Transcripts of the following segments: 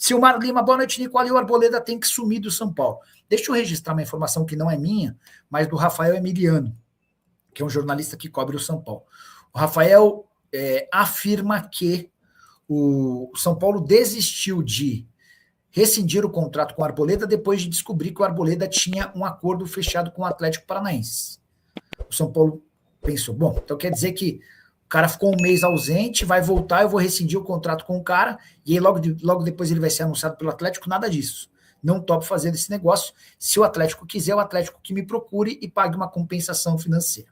Silmar Lima, boa noite, Nicole. O Arboleda tem que sumir do São Paulo. Deixa eu registrar uma informação que não é minha, mas do Rafael Emiliano, que é um jornalista que cobre o São Paulo. O Rafael afirma que o São Paulo desistiu de rescindir o contrato com o Arboleda depois de descobrir que o Arboleda tinha um acordo fechado com o Atlético Paranaense. O São Paulo pensou, bom, então quer dizer que o cara ficou um mês ausente, vai voltar, eu vou rescindir o contrato com o cara, e aí logo depois ele vai ser anunciado pelo Atlético, nada disso. Não topo fazer esse negócio. Se o Atlético quiser, o Atlético que me procure e pague uma compensação financeira.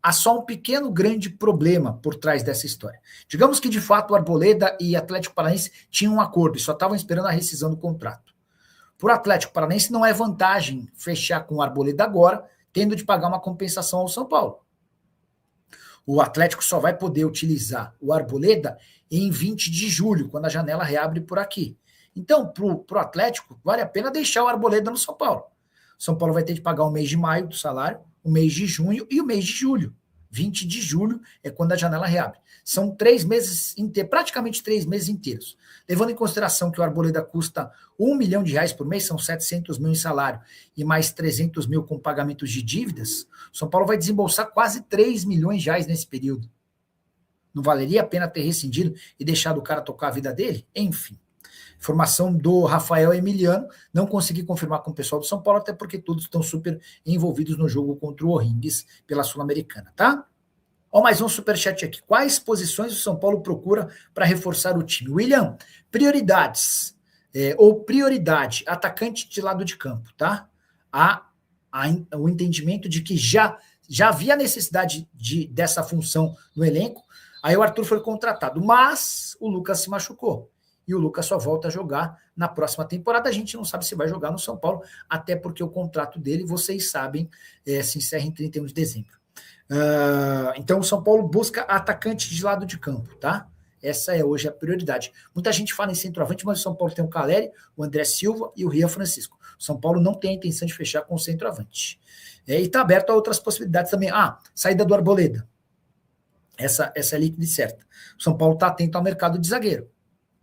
Há só um pequeno grande problema por trás dessa história. Digamos que, de fato, o Arboleda e Atlético Paranaense tinham um acordo e só estavam esperando a rescisão do contrato. Por Atlético Paranaense não é vantagem fechar com o Arboleda agora, tendo de pagar uma compensação ao São Paulo. O Atlético só vai poder utilizar o Arboleda em 20 de julho, quando a janela reabre por aqui. Então, para o Atlético, vale a pena deixar o Arboleda no São Paulo. O São Paulo vai ter de pagar o mês de maio do salário, o mês de junho e o mês de julho. 20 de julho é quando a janela reabre. São 3 meses inteiros, praticamente 3 meses inteiros. Levando em consideração que o Arboleda custa R$1 milhão por mês, são 700 mil em salário, e mais 300 mil com pagamentos de dívidas, o São Paulo vai desembolsar quase 3 milhões de reais nesse período. Não valeria a pena ter rescindido e deixado o cara tocar a vida dele? Enfim. Informação do Rafael Emiliano, não consegui confirmar com o pessoal do São Paulo, até porque todos estão super envolvidos no jogo contra o O'Higgins pela Sul-Americana, tá? Ó, mais um superchat aqui. Quais posições o São Paulo procura para reforçar o time? William, prioridades, ou prioridade, atacante de lado de campo, tá? Há o entendimento de que já havia necessidade dessa função no elenco, aí o Arthur foi contratado, mas o Lucas se machucou. E o Lucas só volta a jogar na próxima temporada. A gente não sabe se vai jogar no São Paulo, até porque o contrato dele, vocês sabem, se encerra em 31 de dezembro. Então o São Paulo busca atacante de lado de campo, tá? Essa é hoje a prioridade. Muita gente fala em centroavante, mas o São Paulo tem o Caleri, o André Silva e o Rian Francisco. O São Paulo não tem a intenção de fechar com o centroavante. E está aberto a outras possibilidades também. Saída do Arboleda. Essa é líquida e certa. O São Paulo está atento ao mercado de zagueiro.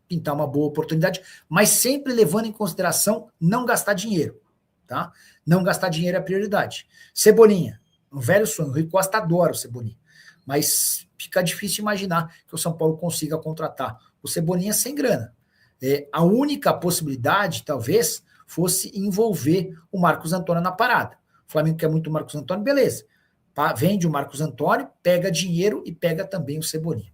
Pintar uma boa oportunidade, mas sempre levando em consideração não gastar dinheiro, tá? Não gastar dinheiro é a prioridade. Cebolinha, um velho sonho. O Rui Costa adora o Cebolinha, mas fica difícil imaginar que o São Paulo consiga contratar o Cebolinha sem grana. A única possibilidade, talvez, fosse envolver o Marcos Antônio na parada. O Flamengo quer muito o Marcos Antônio, beleza. Vende o Marcos Antônio, pega dinheiro e pega também o Cebolinha.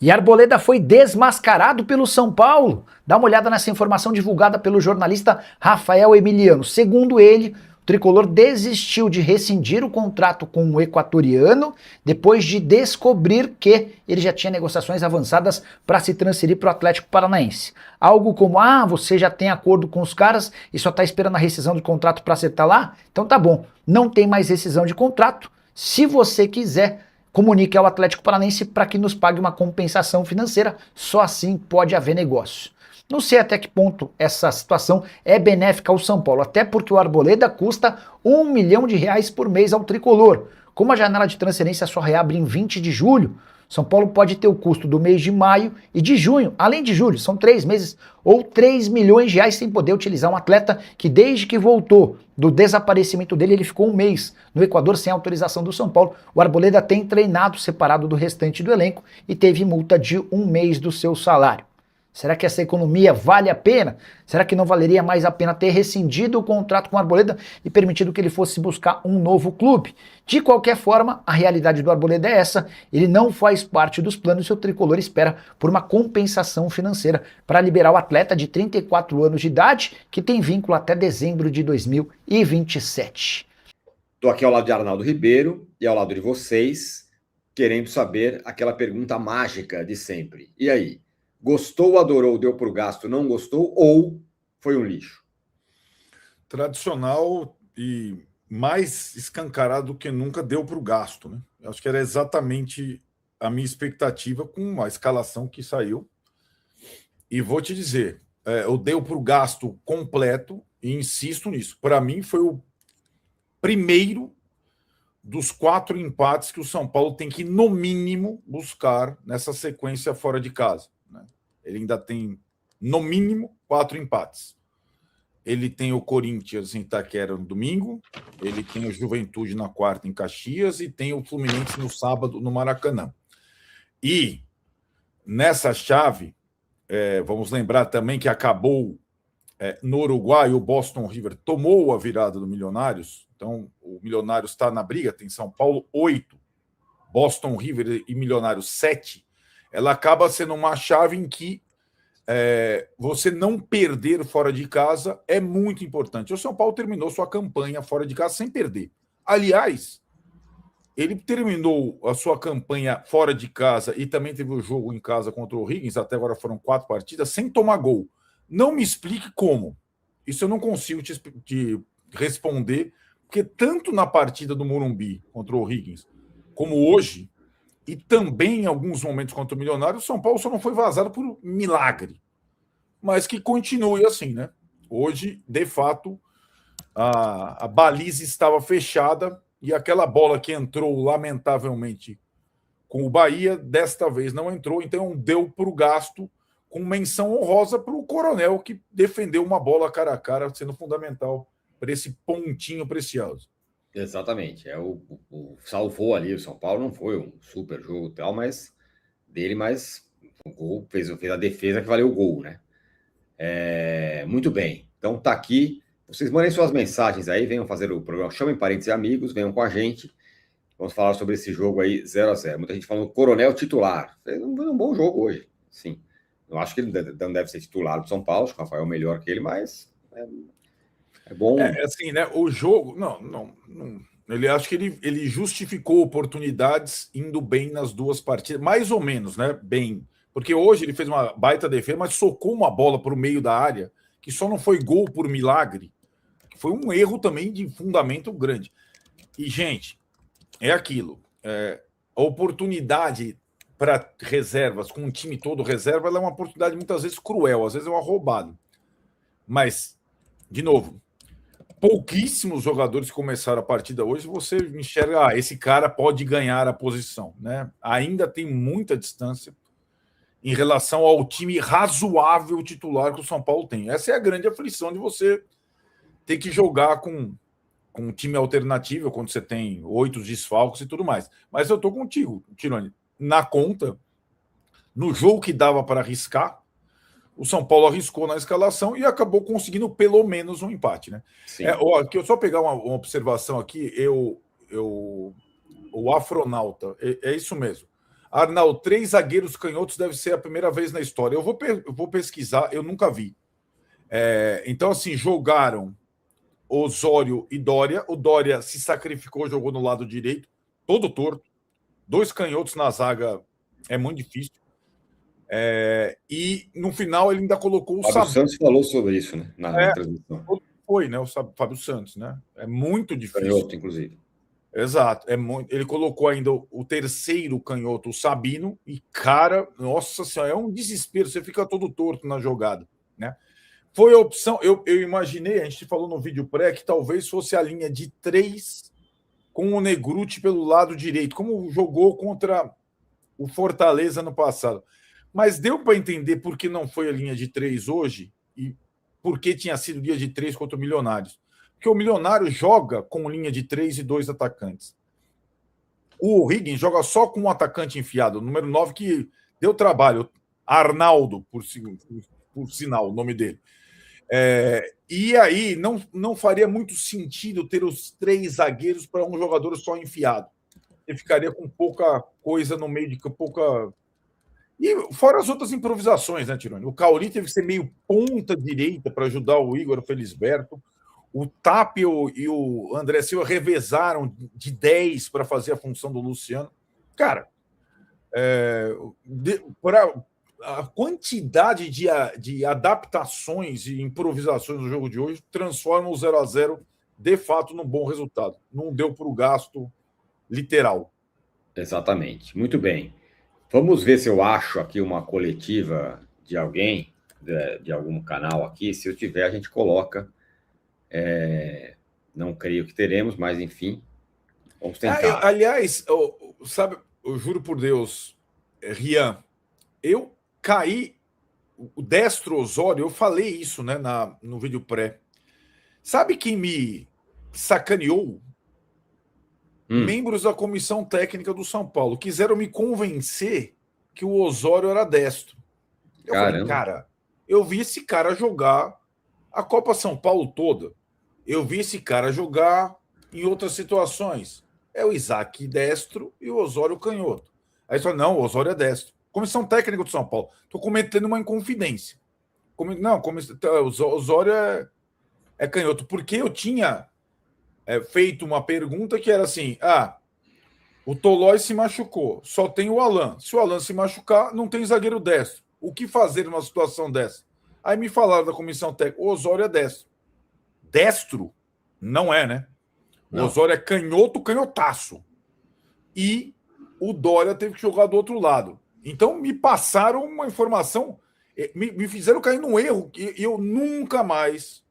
E Arboleda foi desmascarado pelo São Paulo. Dá uma olhada nessa informação divulgada pelo jornalista Rafael Emiliano. Segundo ele, o tricolor desistiu de rescindir o contrato com o equatoriano depois de descobrir que ele já tinha negociações avançadas para se transferir para o Atlético Paranaense. Algo como, você já tem acordo com os caras e só está esperando a rescisão de contrato para acertar lá? Então tá bom, não tem mais rescisão de contrato. Se você quiser, comunique ao Atlético Paranaense para que nos pague uma compensação financeira, só assim pode haver negócio. Não sei até que ponto essa situação é benéfica ao São Paulo, até porque o Arboleda custa R$1 milhão por mês ao tricolor. Como a janela de transferência só reabre em 20 de julho, São Paulo pode ter o custo do mês de maio e de junho, além de julho, são 3 meses, ou R$3 milhões sem poder utilizar um atleta que desde que voltou do desaparecimento dele, ele ficou um mês no Equador sem autorização do São Paulo. O Arboleda tem treinado separado do restante do elenco e teve multa de 1 mês do seu salário. Será que essa economia vale a pena? Será que não valeria mais a pena ter rescindido o contrato com o Arboleda e permitido que ele fosse buscar um novo clube? De qualquer forma, a realidade do Arboleda é essa, ele não faz parte dos planos e o tricolor espera por uma compensação financeira para liberar o atleta de 34 anos de idade, que tem vínculo até dezembro de 2027. Estou aqui ao lado de Arnaldo Ribeiro e ao lado de vocês, querendo saber aquela pergunta mágica de sempre. E aí? Gostou, adorou, deu por gasto, não gostou ou foi um lixo? Tradicional e mais escancarado do que nunca deu para o gasto, né? Eu acho que era exatamente a minha expectativa com a escalação que saiu. E vou te dizer, eu dei para o gasto completo e insisto nisso. Para mim foi o primeiro dos 4 empates que o São Paulo tem que, no mínimo, buscar nessa sequência fora de casa. Ele ainda tem no mínimo 4 empates. Ele tem o Corinthians em Itaquera no domingo, ele tem o Juventude na quarta em Caxias e tem o Fluminense no sábado no Maracanã. E nessa chave, vamos lembrar também que acabou no Uruguai, o Boston River tomou a virada do Milionários, então o Milionários está na briga, tem São Paulo 8, Boston River e Milionários 7. Ela acaba sendo uma chave em que você não perder fora de casa é muito importante. O São Paulo terminou sua campanha fora de casa sem perder. Aliás, ele terminou a sua campanha fora de casa e também teve o jogo em casa contra o Higgins, até agora foram 4 partidas, sem tomar gol. Não me explique como. Isso eu não consigo te responder, porque tanto na partida do Morumbi contra o Higgins, como hoje, e também em alguns momentos contra o Milionário, o São Paulo só não foi vazado por milagre. Mas que continue assim, né? Hoje, de fato, a baliza estava fechada e aquela bola que entrou, lamentavelmente, com o Bahia, desta vez não entrou, então deu para o gasto, com menção honrosa para o Coronel, que defendeu uma bola cara a cara, sendo fundamental para esse pontinho precioso. Exatamente. Salvou ali o São Paulo, não foi um super jogo e tal, mas o gol fez a defesa que valeu o gol, né? Muito bem. Então tá aqui. Vocês mandem suas mensagens aí, venham fazer o programa, chamem parentes e amigos, venham com a gente. Vamos falar sobre esse jogo aí 0-0. Muita gente falando Coronel titular. Fez um bom jogo hoje, sim. Eu acho que ele não deve ser titular do São Paulo, acho que o Rafael é melhor que ele, mas é bom. Assim, né? O jogo. Não. Ele acho que ele justificou oportunidades indo bem nas duas partidas, mais ou menos, né? Bem. Porque hoje ele fez uma baita defesa, mas socou uma bola para o meio da área, que só não foi gol por milagre. Foi um erro também de fundamento grande. E, gente, é aquilo. A oportunidade para reservas, com um time todo reserva, ela é uma oportunidade muitas vezes cruel, às vezes é uma roubada. Mas, de novo, pouquíssimos jogadores que começaram a partida hoje, você enxerga, esse cara pode ganhar a posição, né? Ainda tem muita distância em relação ao time razoável titular que o São Paulo tem. Essa é a grande aflição de você ter que jogar com um time alternativo quando você tem 8 desfalques e tudo mais. Mas eu estou contigo, Tironi. Na conta, no jogo que dava para arriscar, o São Paulo arriscou na escalação e acabou conseguindo pelo menos um empate, né? Aqui, eu só pegar uma observação aqui, o Afronauta, é isso mesmo. Arnaldo, 3 zagueiros canhotos deve ser a primeira vez na história. Eu vou pesquisar, eu nunca vi. Então, assim, jogaram Osório e Dória. O Dória se sacrificou, jogou no lado direito, todo torto. 2 canhotos na zaga é muito difícil. E no final ele ainda colocou o Fábio Santos falou sobre isso, né? Na transmissão. Foi, né? O Fábio Santos, né? É muito difícil. Canhoto, inclusive. Exato. Ele colocou ainda o terceiro canhoto, o Sabino, e, cara, nossa senhora, é um desespero. Você fica todo torto na jogada, né? Foi a opção. Eu imaginei, a gente falou no vídeo pré, que talvez fosse a linha de 3 com o Negruti pelo lado direito, como jogou contra o Fortaleza no passado. Mas deu para entender por que não foi a linha de 3 hoje e por que tinha sido linha de 3 contra o Milionários. Porque o Milionário joga com linha de 3 e 2 atacantes. O Higgins joga só com um atacante enfiado, o número 9, que deu trabalho. Arnaldo, por sinal, o nome dele. E aí não faria muito sentido ter os 3 zagueiros para um jogador só enfiado. Ele ficaria com pouca coisa no meio de pouca. E fora as outras improvisações, né, Tironi? O Cauli teve que ser meio ponta direita para ajudar o Igor Felisberto. O Tapio e o André Silva revezaram de 10 para fazer a função do Luciano. Cara, a quantidade de adaptações e improvisações no jogo de hoje transforma o 0-0 de fato num bom resultado. Não deu para o gasto literal. Exatamente. Muito bem. Vamos ver se eu acho aqui uma coletiva de alguém, de algum canal aqui. Se eu tiver, a gente coloca. Não creio que teremos, mas enfim, vamos tentar. Aliás, sabe, eu juro por Deus, Rian, eu caí o Destro Osório, eu falei isso, né, no vídeo pré. Sabe quem me sacaneou? Membros da comissão técnica do São Paulo quiseram me convencer que o Osório era destro. Eu falei, cara, eu vi esse cara jogar a Copa São Paulo toda. Eu vi esse cara jogar em outras situações. É o Isaac destro e o Osório canhoto. Aí você fala, não, o Osório é destro. Comissão técnica do São Paulo. Estou cometendo uma inconfidência. Não, o Osório é canhoto. Porque eu tinha feito uma pergunta que era assim, o Tolói se machucou, só tem o Alan. Se o Alan se machucar, não tem zagueiro destro. O que fazer numa situação dessa? Aí me falaram da comissão técnica, o Osório é destro. Destro? Não é, né? O Osório é canhoto, canhotaço. E o Dória teve que jogar do outro lado. Então me passaram uma informação, me fizeram cair num erro que eu nunca mais,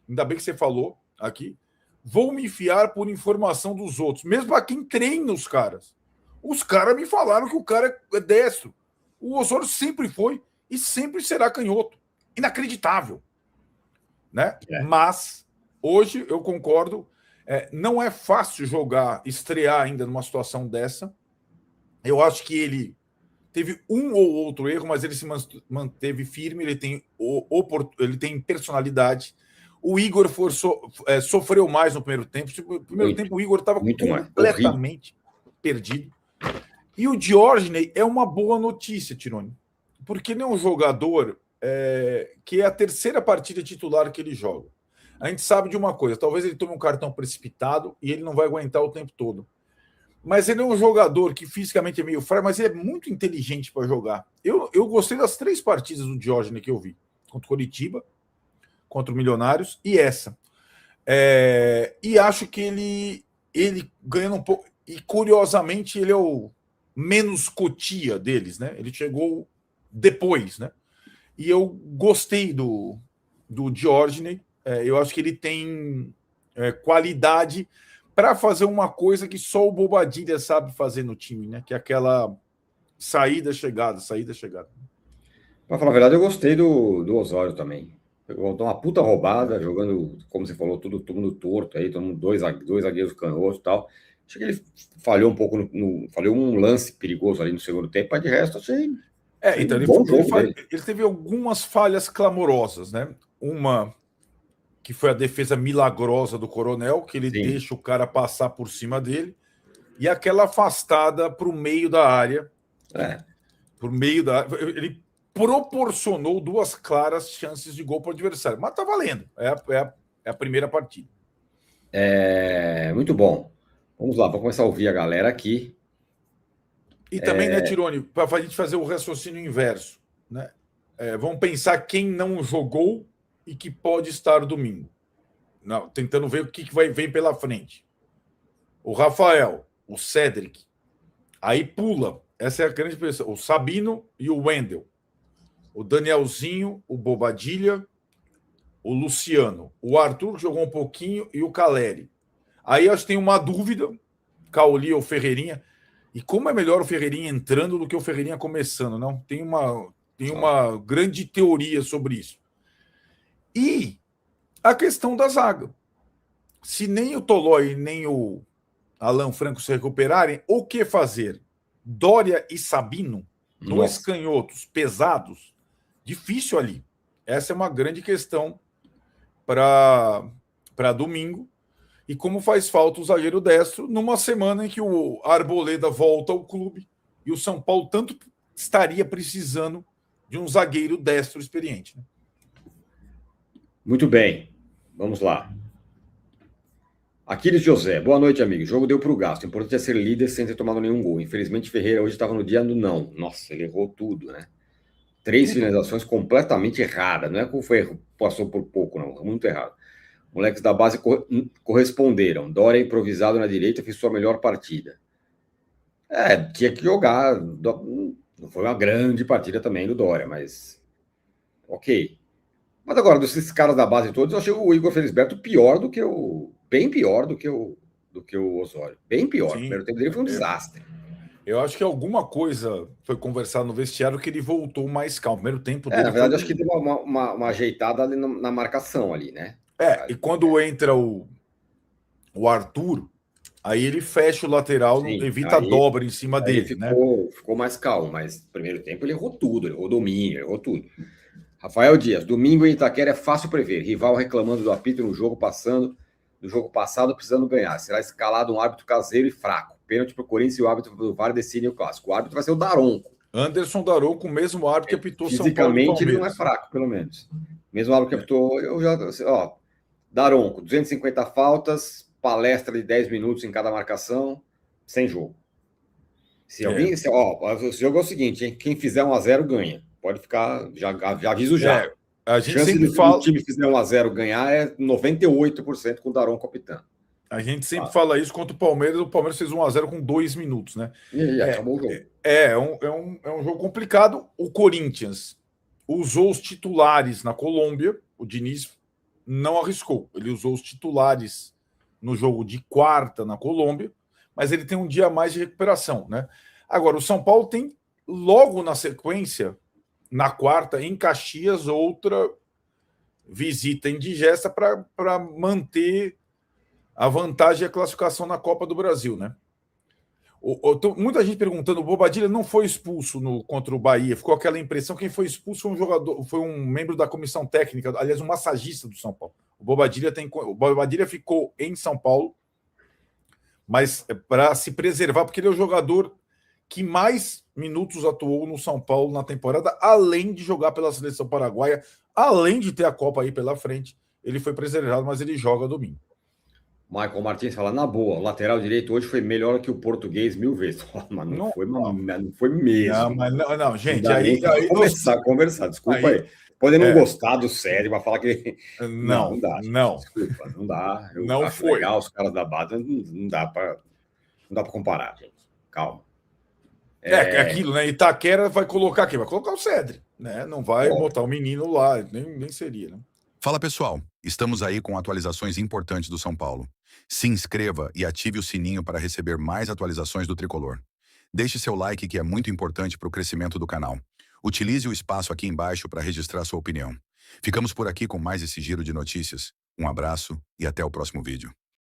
ainda bem que você falou aqui, vou me fiar por informação dos outros, mesmo para quem treina os caras. Os caras me falaram que o cara é destro. O Osório sempre foi e sempre será canhoto. Inacreditável. Né? Mas, hoje, eu concordo, não é fácil estrear ainda numa situação dessa. Eu acho que ele teve um ou outro erro, mas ele se manteve firme, ele tem personalidade. O Igor sofreu mais no primeiro tempo. No primeiro tempo, o Igor estava completamente perdido. E o Diógenes é uma boa notícia, Tironi, porque ele é um jogador que é a terceira partida titular que ele joga. A gente sabe de uma coisa, talvez ele tome um cartão precipitado e ele não vai aguentar o tempo todo. Mas ele é um jogador que fisicamente é meio fraco, mas ele é muito inteligente para jogar. Eu gostei das 3 partidas do Diógenes que eu vi. Contra o Coritiba, contra o Milionários e essa. E acho que ele ganhando um pouco... E, curiosamente, ele é o menos Cotia deles, né? Ele chegou depois, né? E eu gostei do Diógenes. Eu acho que ele tem qualidade para fazer uma coisa que só o Bobadilha sabe fazer no time, né? Que é aquela saída-chegada. Para falar a verdade, eu gostei do Osório também. Voltou uma puta roubada, jogando, como você falou, todo mundo torto aí, todo mundo dois zagueiros canhotos e tal. Achei que ele falhou um pouco, falhou um lance perigoso ali no segundo tempo, mas de resto achei. Então ele teve algumas falhas clamorosas, né? Uma que foi a defesa milagrosa do Coronel, que ele deixa o cara passar por cima dele, e aquela afastada para o meio da área. Ele proporcionou 2 claras chances de gol para o adversário. Mas tá valendo. É a primeira partida. Muito bom. Vamos lá, vamos começar a ouvir a galera aqui. E também, né, Tironi, para a gente fazer o raciocínio inverso, né? Vamos pensar quem não jogou e que pode estar domingo. Não, tentando ver o que vem pela frente. O Rafael, o Cédric. Aí pula. Essa é a grande pessoa. O Sabino e o Wendel. O Danielzinho, o Bobadilha, o Luciano. O Arthur, que jogou um pouquinho, e o Caleri. Aí acho que tem uma dúvida, Cauli ou Ferreirinha. E como é melhor o Ferreirinha entrando do que o Ferreirinha começando, não? Tem uma grande teoria sobre isso. E a questão da zaga. Se nem o Tolói nem o Alan Franco se recuperarem, o que fazer? Dória e Sabino, 2 canhotos pesados, difícil ali. Essa é uma grande questão para domingo. E como faz falta o zagueiro destro numa semana em que o Arboleda volta ao clube e o São Paulo tanto estaria precisando de um zagueiro destro experiente. Né? Muito bem. Vamos lá. Aquiles José. Boa noite, amigo. O jogo deu para o gasto. O importante é ser líder sem ter tomado nenhum gol. Infelizmente, Ferreira hoje estava no dia do não. Nossa, ele errou tudo, né? 3 finalizações completamente erradas. Não é que foi passou por pouco, não. Muito errado. Moleques da base corresponderam. Dória improvisado na direita fez sua melhor partida. Tinha que jogar. Não foi uma grande partida também do Dória, mas ok. Mas agora, desses caras da base todos, eu achei o Igor Felisberto bem pior do que o Osório. Bem pior. O primeiro tempo dele foi um desastre. Eu acho que alguma coisa foi conversado no vestiário que ele voltou mais calmo. O primeiro tempo dele Na verdade, foi... acho que deu uma ajeitada ali na marcação ali, né? E quando entra o Arthur, aí ele fecha o lateral, Sim, evita a dobra em cima aí dele, né? ficou mais calmo, mas no primeiro tempo ele errou tudo, ele errou domínio, ele errou tudo. Rafael Dias, domingo em Itaquera é fácil prever. Rival reclamando do apito no jogo passado, precisando ganhar. Será escalado um árbitro caseiro e fraco. Pênalti para o Corinthians e o árbitro do VAR decide o clássico. O árbitro vai ser o Daronco. Anderson Daronco, o mesmo árbitro que apitou São Paulo e Fisicamente ele não é Palmeiras. fraco, pelo menos. Mesmo árbitro que apitou, Daronco, 250 faltas, palestra de 10 minutos em cada marcação, sem jogo. Se alguém. O jogo é o seguinte, hein? Quem fizer 1-0 ganha. Pode ficar. Já aviso já. A gente chance sempre de fala. O time fizer 1-0 ganhar é 98% com o Daronco optando. A gente sempre fala isso contra o Palmeiras fez 1-0 com 2 minutos, né? E acabou o jogo. É um jogo complicado. O Corinthians usou os titulares na Colômbia, o Diniz não arriscou. Ele usou os titulares no jogo de quarta na Colômbia, mas ele tem um dia a mais de recuperação, né? Agora, o São Paulo tem logo na sequência, na quarta, em Caxias, outra visita indigesta para manter a vantagem e a classificação na Copa do Brasil, né? Muita gente perguntando, o Bobadilla não foi expulso contra o Bahia, ficou aquela impressão, quem foi expulso foi um jogador, foi um membro da comissão técnica, aliás, um massagista do São Paulo. O Bobadilla ficou em São Paulo, mas para se preservar, porque ele é o jogador que mais minutos atuou no São Paulo na temporada, além de jogar pela seleção paraguaia, além de ter a Copa aí pela frente, ele foi preservado, mas ele joga domingo. Michael Martins fala, na boa, o lateral direito hoje foi melhor que o português 1000 vezes. Mas não foi mesmo. Não, gente, não aí conversar, desculpa aí. Podem não gostar do sério, mas falar que... Não dá. Desculpa, não dá. Eu não acho foi legal os caras da base, não dá para comparar, gente. Calma. É aquilo, né? Itaquera vai colocar quem? Vai colocar o Cedri, né? Não vai botar o menino lá, nem seria, né? Fala pessoal, estamos aí com atualizações importantes do São Paulo. Se inscreva e ative o sininho para receber mais atualizações do Tricolor. Deixe seu like que é muito importante para o crescimento do canal. Utilize o espaço aqui embaixo para registrar sua opinião. Ficamos por aqui com mais esse giro de notícias. Um abraço e até o próximo vídeo.